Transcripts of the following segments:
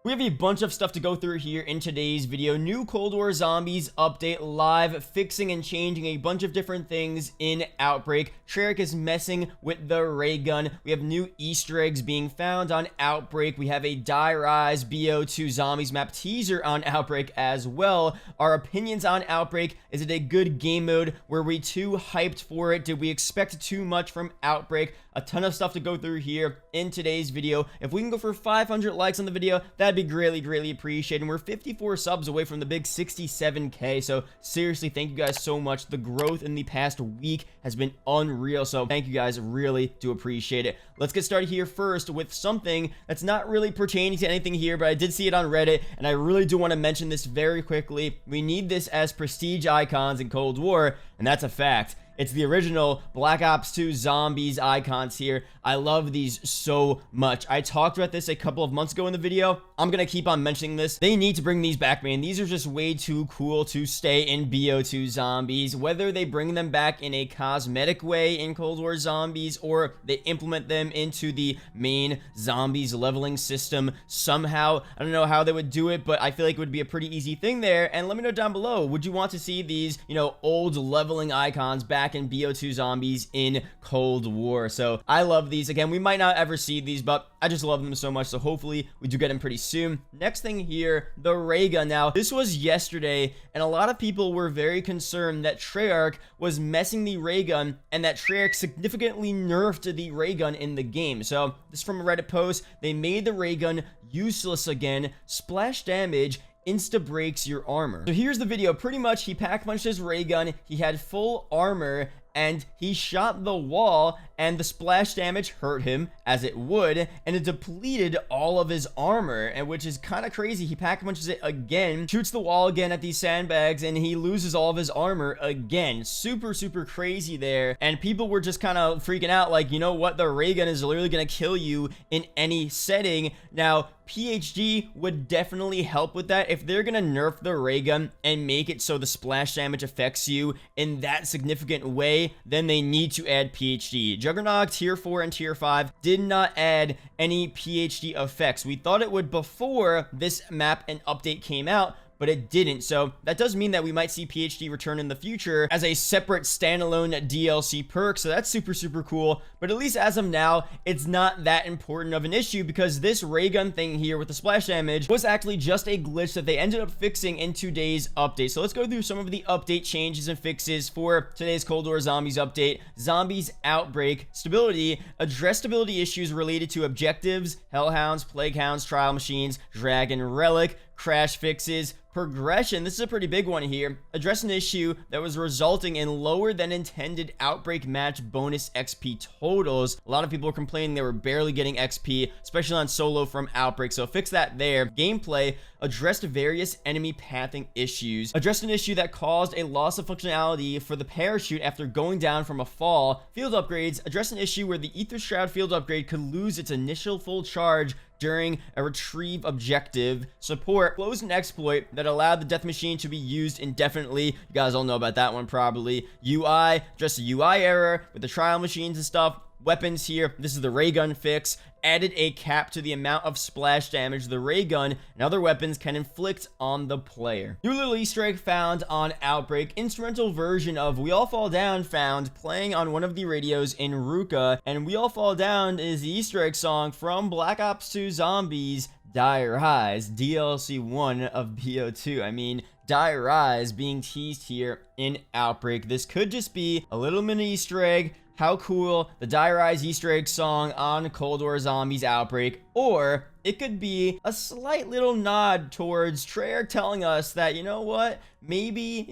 We have a bunch of stuff to go through here in today's video. New Cold War Zombies update live, fixing and changing a bunch of different things in Outbreak. Treyarch is messing with the ray gun. We have new Easter eggs being found on Outbreak. We have a Die Rise BO2 Zombies map teaser on Outbreak as well. Our opinions on Outbreak. Is it a good game mode? Were we too hyped for it? Did we expect too much from Outbreak? A ton of stuff to go through here in today's video. If we can go for 500 likes on the video, that'd be greatly appreciated. And we're 54 subs away from the big 67k, so seriously, thank you guys so much. The growth in the past week has been unreal, so thank you guys, really do appreciate it. Let's get started here first with something that's not really pertaining to anything here, but I did see it on Reddit, and I really do want to mention this very quickly. We need this as prestige icons in Cold War, and that's a fact. It's the original Black Ops 2 Zombies icons here. I love these so much. I talked about this a couple of months ago in the video. I'm gonna keep on mentioning this. They need to bring these back, man. These are just way too cool to stay in BO2 Zombies. Whether they bring them back in a cosmetic way in Cold War Zombies, or they implement them into the main Zombies leveling system somehow. I don't know how they would do it, but I feel like it would be a pretty easy thing there. And let me know down below, would you want to see these, old leveling icons back in BO2 Zombies in Cold War? So I love these. Again, we might not ever see these, but I just love them so much, so hopefully we do get them pretty soon. Next thing here, the ray gun. Now, this was yesterday, and a lot of people were very concerned that Treyarch was messing the ray gun, and that Treyarch significantly nerfed the ray gun in the game. So this is from a Reddit post. They made the ray gun useless again. Splash damage insta breaks your armor. So here's the video. Pretty much, he pack punched his ray gun, he had full armor, and he shot the wall, and the splash damage hurt him, as it would, and it depleted all of his armor, and which is kind of crazy. He pack punches it again, shoots the wall again at these sandbags, and he loses all of his armor again. Super crazy there, and people were just kind of freaking out, like, you know what, the ray gun is literally gonna kill you in any setting. Now, PhD would definitely help with that. If they're gonna nerf the ray gun and make it so the splash damage affects you in that significant way, then they need to add PhD. Juggernaut tier 4 and tier 5 did not add any PhD effects. We thought it would before this map and update came out, but it didn't. So that does mean that we might see PhD return in the future as a separate standalone DLC perk. So that's super cool. But at least as of now, it's not that important of an issue, because this ray gun thing here with the splash damage was actually just a glitch that they ended up fixing in today's update. So let's go through some of the update changes and fixes for today's Cold War Zombies update. Zombies Outbreak stability. Address stability issues related to objectives, Hellhounds, Plague Hounds, Trial Machines, Dragon Relic. Crash fixes. Progression, this is a pretty big one here. Address an issue that was resulting in lower than intended Outbreak match bonus XP totals. A lot of people were complaining they were barely getting XP, especially on solo from Outbreak, so fix that there. Gameplay, addressed various enemy pathing issues. Addressed an issue that caused a loss of functionality for the parachute after going down from a fall. Field upgrades, addressed an issue where the Ether Shroud field upgrade could lose its initial full charge during a retrieve objective. Support, closed an exploit that allowed the death machine to be used indefinitely. You guys all know about that one probably. UI, just a UI error with the trial machines and stuff. Weapons here, this is the ray gun fix. Added a cap to the amount of splash damage the ray gun and other weapons can inflict on the player. New little Easter egg found on Outbreak. Instrumental version of We All Fall Down found playing on one of the radios in Ruka, and We All Fall Down is the Easter egg song from Black Ops 2 Zombies Die Rise, DLC 1 of BO2. I mean, Die Rise being teased here in Outbreak. This could just be a little mini Easter egg. How cool, the Die Rise Easter egg song on Cold War Zombies Outbreak, or it could be a slight little nod towards Treyarch telling us that, you know what, maybe,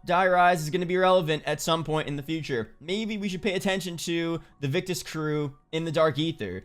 Die Rise is going to be relevant at some point in the future. Maybe we should pay attention to the Victus crew in the Dark Ether.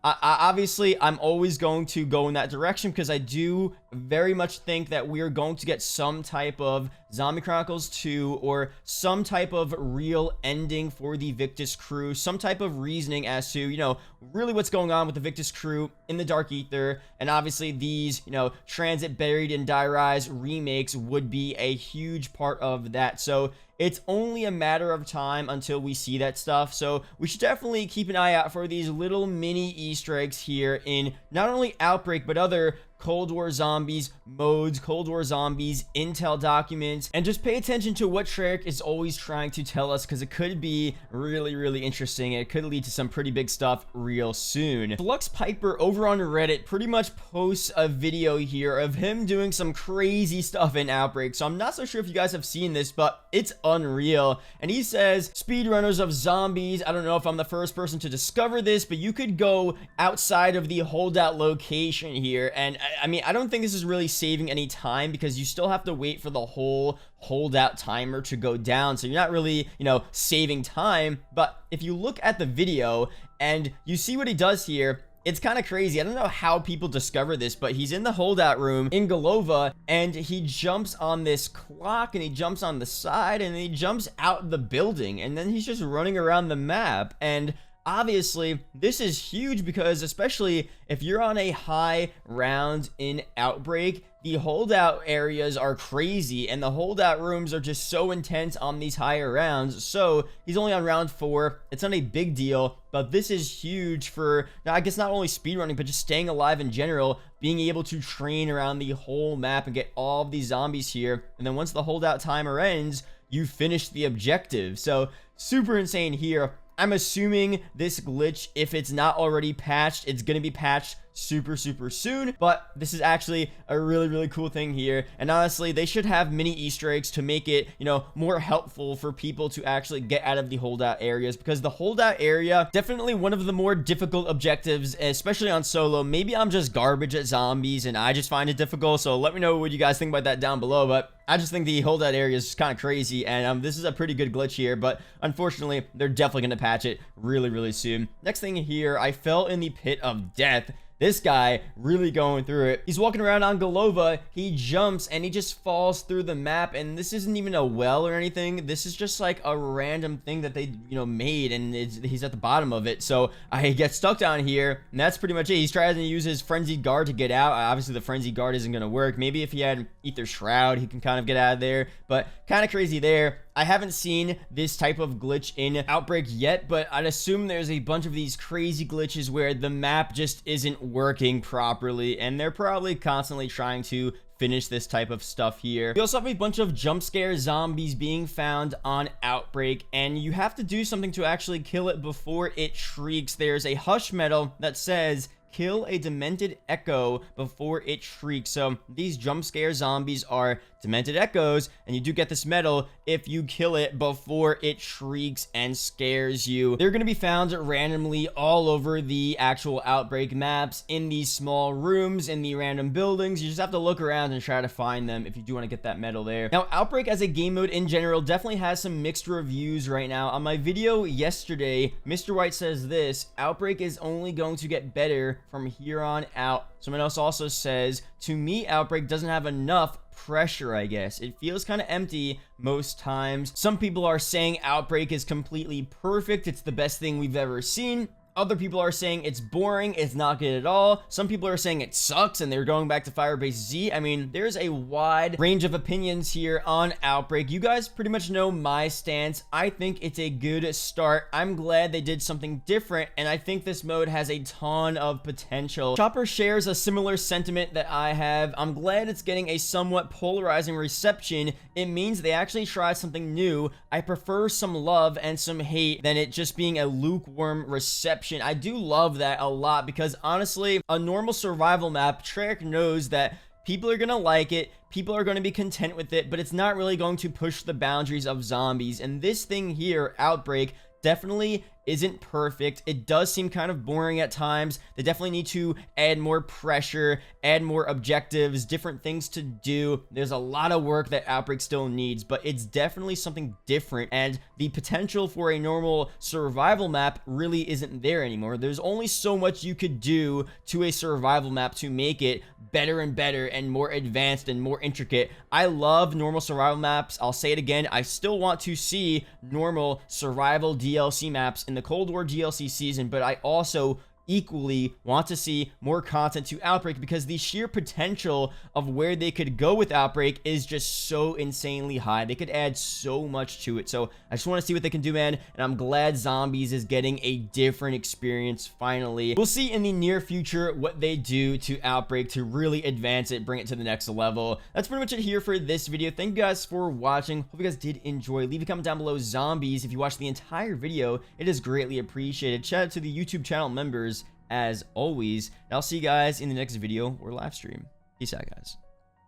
Obviously, I'm always going to go in that direction, because I do very much think that we're going to get some type of Zombie Chronicles 2 or some type of real ending for the Victus crew, some type of reasoning as to, really what's going on with the Victus crew in the Dark Ether. And obviously these, Transit, Buried, and Die Rise remakes would be a huge part of that. So it's only a matter of time until we see that stuff, so we should definitely keep an eye out for these little mini Easter eggs here in not only Outbreak, but other Cold War Zombies modes, Cold War Zombies intel documents, and just pay attention to what Treyarch is always trying to tell us, because it could be really interesting. It could lead to some pretty big stuff real soon. Flux Piper over on Reddit pretty much posts a video here of him doing some crazy stuff in Outbreak. So I'm not so sure if you guys have seen this, but it's unreal. And he says, speedrunners of zombies, I don't know if I'm the first person to discover this, but you could go outside of the Holdout location here. And I mean, I don't think this is really saving any time, because you still have to wait for the whole Holdout timer to go down. So you're not really, saving time. But if you look at the video and you see what he does here, it's kind of crazy. I don't know how people discover this, but he's in the Holdout room in Golova, and he jumps on this clock, and he jumps on the side, and he jumps out the building, and then he's just running around the map. And obviously, this is huge, because especially if you're on a high round in Outbreak, the Holdout areas are crazy, and the Holdout rooms are just so intense on these higher rounds. So he's only on round 4. It's not a big deal, but this is huge for, I guess, not only speedrunning, but just staying alive in general, being able to train around the whole map and get all of these zombies here. And then once the Holdout timer ends, you finish the objective. So super insane here. I'm assuming this glitch, if it's not already patched, it's going to be patched super soon, but this is actually a really cool thing here. And honestly, they should have mini Easter eggs to make it, more helpful for people to actually get out of the Holdout areas, because the Holdout area, definitely one of the more difficult objectives, especially on solo. Maybe I'm just garbage at zombies and I just find it difficult, so let me know what you guys think about that down below. But I just think the Holdout area is kind of crazy, and this is a pretty good glitch here, but unfortunately, they're definitely going to patch it really soon. Next thing here, I fell in the pit of death. This guy really going through it. He's walking around on Golova. He jumps and he just falls through the map. And this isn't even a well or anything. This is just like a random thing that they, made, and he's at the bottom of it. So I get stuck down here, and that's pretty much it. He's trying to use his Frenzied Guard to get out. Obviously, the Frenzied Guard isn't going to work. Maybe if he had Ether Shroud, he can kind of get out of there. But kind of crazy there. I haven't seen this type of glitch in Outbreak yet, but I'd assume there's a bunch of these crazy glitches where the map just isn't working properly, and they're probably constantly trying to finish this type of stuff here. We also have a bunch of Jumpscare zombies being found on Outbreak, and you have to do something to actually kill it before it shrieks. There's a hush medal that says, kill a demented echo before it shrieks. So these Jumpscare zombies are demented echoes, and you do get this medal if you kill it before it shrieks and scares you. They're going to be found randomly all over the actual Outbreak maps, in these small rooms, in the random buildings. You just have to look around and try to find them if you do want to get that medal there. Now, Outbreak as a game mode in general definitely has some mixed reviews right now. On my video yesterday, Mr. White says this: Outbreak is only going to get better from here on out. Someone else also says, to me, Outbreak doesn't have enough pressure, I guess. It feels kind of empty most times. Some people are saying Outbreak is completely perfect. It's the best thing we've ever seen. Other people are saying it's boring, it's not good at all. Some people are saying it sucks and they're going back to Firebase Z. I mean, there's a wide range of opinions here on Outbreak. You guys pretty much know my stance. I think it's a good start. I'm glad they did something different, and I think this mode has a ton of potential. Chopper shares a similar sentiment that I have. I'm glad it's getting a somewhat polarizing reception. It means they actually tried something new. I prefer some love and some hate than it just being a lukewarm reception. I do love that a lot, because honestly, a normal survival map, Treyarch knows that people are gonna like it, people are gonna be content with it, but it's not really going to push the boundaries of zombies. And this thing here, Outbreak, definitely isn't perfect. It does seem kind of boring at times. They definitely need to add more pressure, add more objectives, different things to do. There's a lot of work that Outbreak still needs, but it's definitely something different, and the potential for a normal survival map really isn't there anymore. There's only so much you could do to a survival map to make it better and better and more advanced and more intricate. I love normal survival maps. I'll say it again, I still want to see normal survival DLC maps in the Cold War DLC season, but I also equally want to see more content to Outbreak, because the sheer potential of where they could go with Outbreak is just so insanely high. They could add so much to it. So I just want to see what they can do, man, and I'm glad Zombies is getting a different experience finally. We'll see in the near future what they do to Outbreak to really advance it, bring it to the next level. That's pretty much it here for this video. Thank you guys for watching. Hope you guys did enjoy. Leave a comment down below Zombies if you watched the entire video. It is greatly appreciated. Shout out to the YouTube channel members as always. And I'll see you guys in the next video or live stream. Peace out, guys.